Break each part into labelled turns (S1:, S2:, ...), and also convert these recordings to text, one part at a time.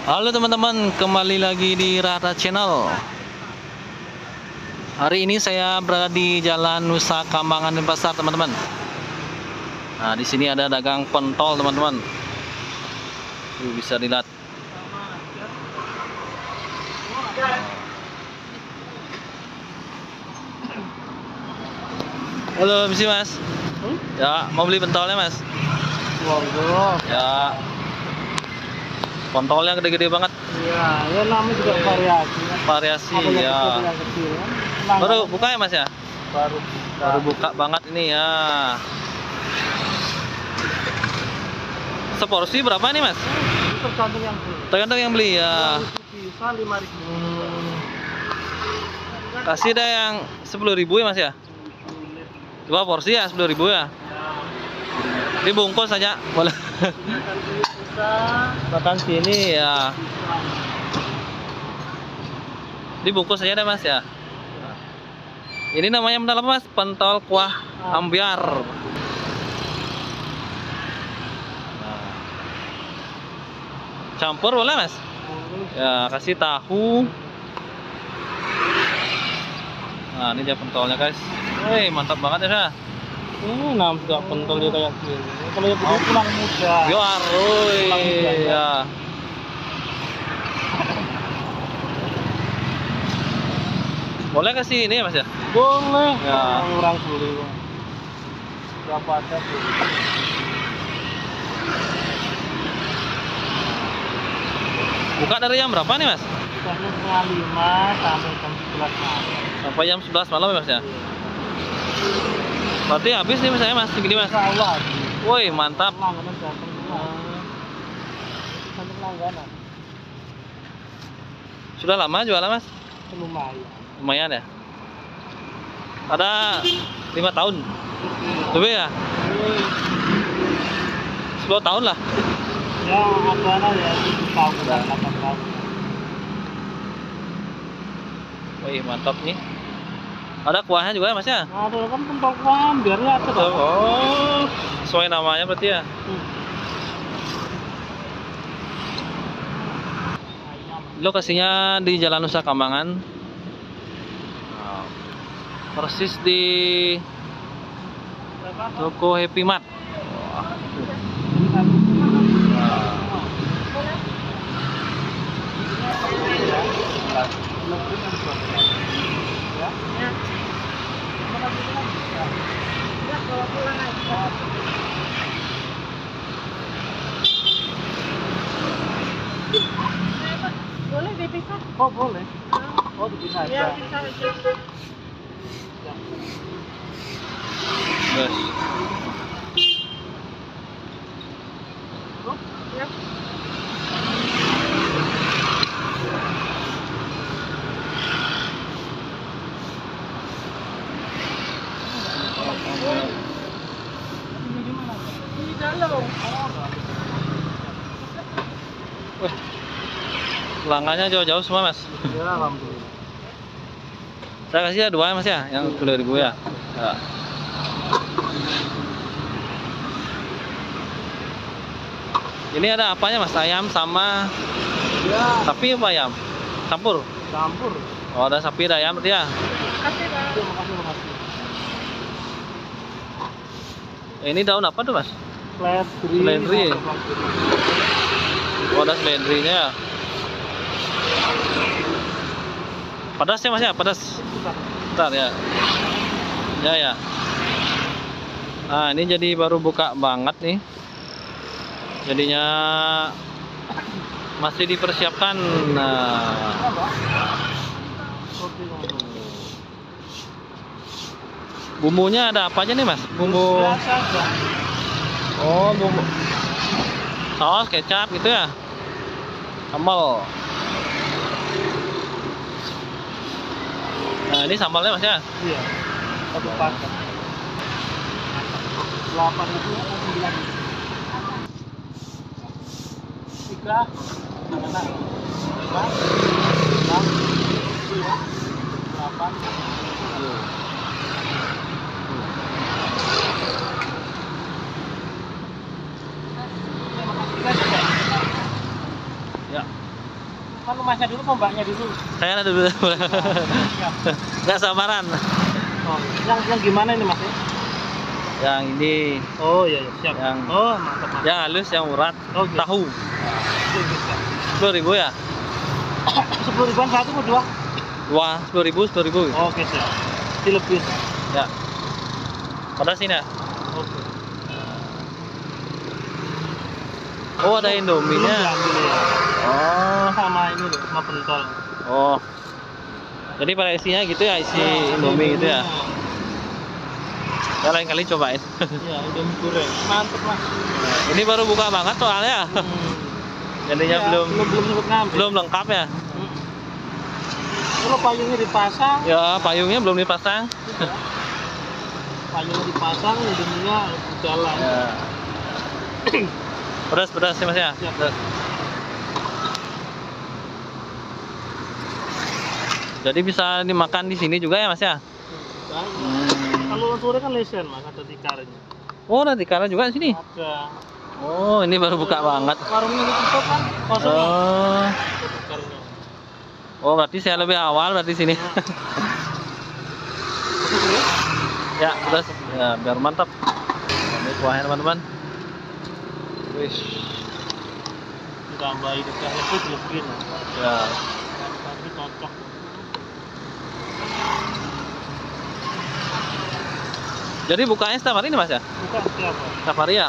S1: Halo teman-teman, kembali lagi di Rata Channel. Hari ini saya berada di Jalan Nusa Kambangan Denpasar, teman-teman. Nah, di sini ada dagang pentol, teman-teman. Tuh, bisa dilihat. Halo, misi Mas. Ya, mau beli pentolnya, Mas? Ya. Pentolnya gede-gede banget.
S2: Iya, ya namanya juga variasi.
S1: Variasi
S2: Apa yang
S1: ya.
S2: kecil, yang kecil.
S1: Baru buka ya, Mas ya? Baru buka banget ini ya. Seporsi berapa nih, Mas?
S2: Itu tergantung yang beli.
S1: Tergantung yang beli ya.
S2: Bisa 5.000.
S1: Kasih ada yang 10.000 ya, Mas ya? 2 porsi ya 10.000 ya. Dibungkus saja boleh. Makan sini ya. Dibungkus saja deh, Mas ya. Ini namanya pentol apa, Mas? Pentol kuah ambyar. Campur boleh, Mas? Ya, kasih tahu. Nah, ini dia pentolnya, guys. Wih, mantap banget ya.
S2: Nam juga pentol dia kayak gini. Kalau yang begini pulang muda.
S1: Biar, ya. Boleh kasih ini ya, Mas ya?
S2: Boleh.
S1: Ya.
S2: Orang beli. Berapa ada beli.
S1: Buka dari jam berapa nih, Mas?
S2: Jam 5 sampai jam 11 malam.
S1: Sampai jam 11 malam ya, Mas ya? Berarti habis nih misalnya, Mas, segini, Mas?
S2: Insya Allah.
S1: Woi, mantap.
S2: Langganan datang semua. Sampai langganan.
S1: Sudah lama jualan, Mas?
S2: Lumayan.
S1: Lumayan ya? Ada 5 tahun? Lebih ya? 10 tahun lah.
S2: Ya, ada ya 7 tahun, 8 tahun.
S1: Wih, mantap nih. Ada kuahnya juga ya, Mas ya?
S2: Ada kan pentol kuah biarnya ada.
S1: Oh, sesuai namanya berarti ya? Lokasinya di Jalan Nusa Kambangan. Persis di toko Happy Mart.
S3: Boleh dipisah?
S2: Oh boleh. Oh dipisah aja.
S3: Ya, bisa aja.
S1: Terus.
S3: Ya. Di dalam.
S1: Wih, pelanggannya jauh-jauh semua, Mas.
S2: Ya alhamdulillah.
S1: Saya kasih ya 2 ya, Mas ya, yang 10.000 ya. Ya. Ini ada apanya, Mas? Ayam sama
S2: Ya
S1: sapi apa ayam? Campur.
S2: campur.
S1: Oh, ada sapi ada ayam berarti ya.
S3: Kasih, Bang.
S2: Terima kasih.
S1: Ini daun apa tuh, Mas?
S2: Seledri.
S1: Oh, ada seledrinya ya. Pedas ya, Mas ya? Pedas. Bentar ya. Ya ya. Nah, ini jadi baru buka banget nih. Jadinya masih dipersiapkan. Nah, bumbunya ada apa aja nih, Mas? Bumbu.
S2: Biasa aja.
S1: Oh, bumbu. Saus, kecap gitu ya. Sambal. Nah, ini sambalnya, Mas ya.
S2: Iya. Satu paket. 8.000 atau 9.000? 3. Enak. 5, 6, 7, 8.
S1: Ya.
S2: Kan masnya dulu, mbaknya dulu.
S1: Saya ada dulu.
S2: Siap.
S1: Nggak sabaran.
S2: Oh, yang gimana ini mas?
S1: Yang ini,
S2: Oh iya, siap.
S1: Yang-
S2: Oh mantap mas.
S1: yang halus, yang urat,
S2: Oh, gitu.
S1: tahu.
S2: Oke, siap.
S1: 10.000 ya?
S2: 10.000-an satu atau dua?
S1: Wah, 10.000, 10.000.
S2: Oke siap. Dilebih.
S1: Ya. Pedas ini ya?
S2: Oke.
S1: Oh, ada Indominya.
S2: Diambil ya.
S1: Oh,
S2: Sama ini loh, sama pentol.
S1: oh. Jadi pada isinya gitu ya, isi Indomie gitu ya. Ya lain kali cobain.
S2: Iya, Indomie goreng. Mantep mas.
S1: Ini baru buka banget soalnya. Jadinya
S2: Iya,
S1: belum
S2: belum sempet ngambil.
S1: belum lengkap ya.
S2: Kalau payungnya dipasang,
S1: Ya, payungnya belum dipasang.
S2: payungnya dipasang, Indominya jalan.
S1: Ya. Pedas ya Mas ya.
S2: Siap.
S1: Pedas. Jadi bisa dimakan di sini juga ya Mas ya?
S2: Banyak. Kalau sore kan lesen mas, ada tikarnya.
S1: Oh, ada tikar juga di sini.
S2: Ada.
S1: Oh, ini baru buka banget.
S2: Warungnya ditutup kan, kosong.
S1: Oh.
S2: Ada tikarnya.
S1: Oh, berarti saya lebih awal berarti sini. Ya, terus ya biar mantap. Ini kuahnya teman-teman. Wih.
S2: Ditambahin ikan itu dilebihin.
S1: Ya.
S2: Tapi cocok.
S1: Jadi bukanya setiap hari ini Mas ya?
S2: Buka setiap hari.
S1: Setiap hari ya?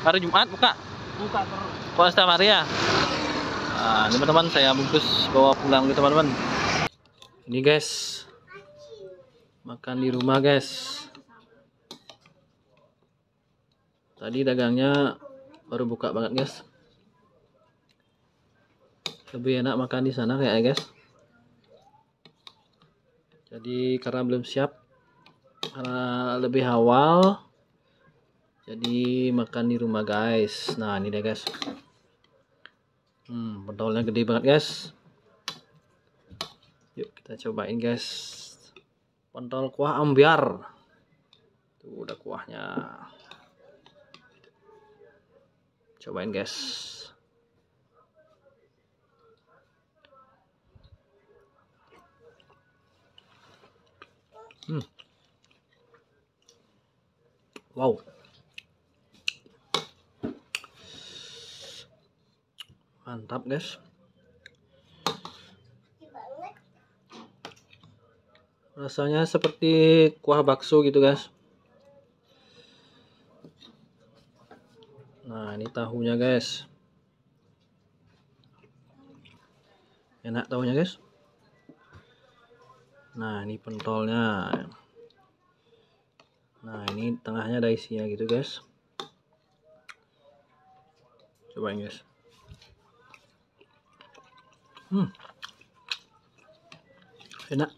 S1: Hari Jumat buka?
S2: Buka terus.
S1: Kok setiap hari ya? Nah, ini teman-teman saya bungkus bawa pulang gitu teman-teman. Ini guys. Makan di rumah guys. Tadi dagangnya baru buka banget guys. Lebih enak makan di sana kayaknya guys. Jadi karena belum siap, karena lebih awal, jadi makan di rumah guys. Nah ini deh guys. Pentolnya gede banget guys. Yuk kita cobain guys. Pentol kuah ambiar. Tuh udah kuahnya. Cobain guys. Wow. Mantap guys. Rasanya seperti kuah bakso gitu guys. Nah ini tahunya guys. Enak tahunya guys. Nah ini pentolnya. Nah ini tengahnya ada isinya gitu guys. Cobain guys. Enak.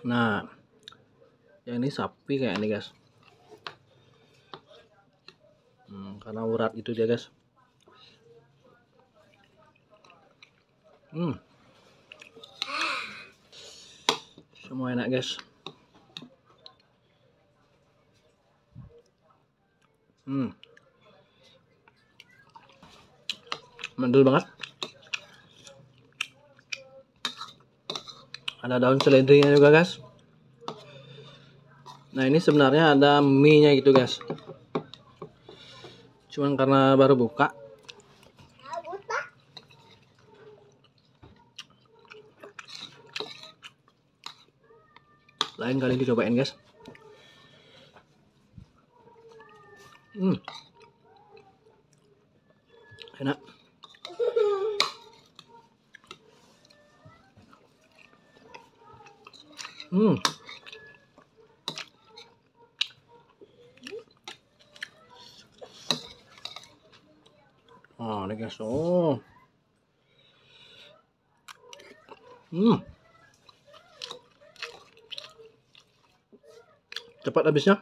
S1: Nah yang ini sapi kayak ini guys. Karena urat itu dia guys. Semua enak guys. Mantul banget. Ada daun seledrinya juga guys. Nah ini sebenarnya ada mie nya gitu guys. Cuman karena baru buka. Lain kali dicobain guys. Enak. Oh, ini guys. Oh. Cepat habisnya.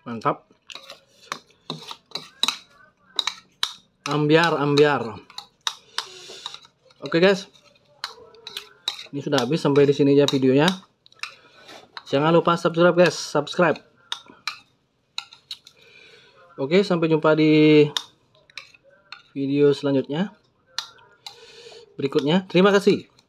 S1: Mantap. Ambiar. Oke guys. Ini sudah habis, sampai di sini aja videonya. Jangan lupa subscribe guys, subscribe. Oke, sampai jumpa di video selanjutnya berikutnya. Terima kasih.